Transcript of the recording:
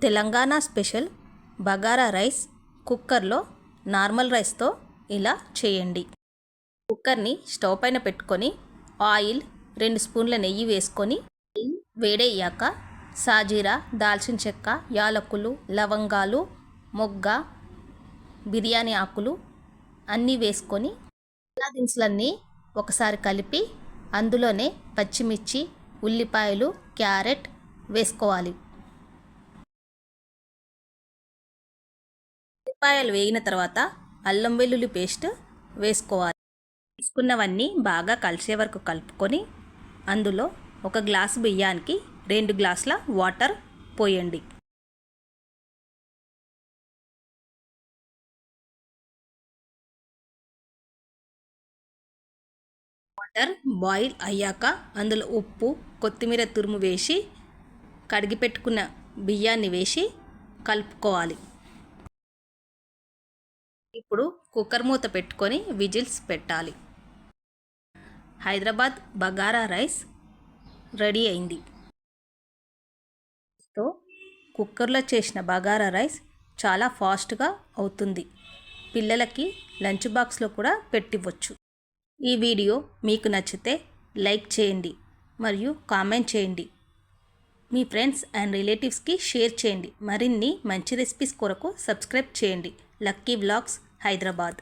Telangana special bagara rice కుక్కర్లో normal రైస్తో ఇలా చేయండి. కుక్కర్ని స్టవ్ పైన పెట్టుకొని ఆయిల్ 2 స్పూన్ల నెయ్యి వేసుకొని వేడయ్యాక సాజీరా, దాల్చిన చెక్క, యాలకులు, లవంగాలు, మొగ్గ, బిర్యానీ ఆకులు అన్నీ వేసుకొని మసాలా దినుసులన్నీ ఒకసారి కలిపి అందులోనే పచ్చిమిర్చి, ఉల్లిపాయలు, క్యారెట్ వేసుకోవాలి. ఉల్లిపాయలు వేగిన తర్వాత అల్లం వెల్లుల్లి పేస్ట్ వేసుకోవాలి. తీసుకున్నవన్నీ బాగా కలిసే వరకు కలుపుకొని అందులో 1 గ్లాసు బియ్యానికి 2 గ్లాసుల వాటర్ పోయండి. వాటర్ బాయిల్ అయ్యాక అందులో ఉప్పు, కొత్తిమీర తురుము వేసి కడిగి పెట్టుకున్న బియ్యాన్ని వేసి కలుపుకోవాలి. ఇప్పుడు కుక్కర్ మూత పెట్టుకొని విజిల్స్ పెట్టాలి. హైదరాబాద్ బగారా రైస్ రెడీ అయింది. కుక్కర్లో చేసిన బగారా రైస్ చాలా ఫాస్ట్గా అవుతుంది. పిల్లలకి లంచ్ బాక్స్లో కూడా పెట్టివ్వచ్చు. ఈ వీడియో మీకు నచ్చితే లైక్ చేయండి మరియు కామెంట్ చేయండి. మీ ఫ్రెండ్స్ అండ్ రిలేటివ్స్కి షేర్ చేయండి. మరిన్ని మంచి రెసిపీస్ కొరకు సబ్స్క్రైబ్ చేయండి. Lucky vlogs Hyderabad.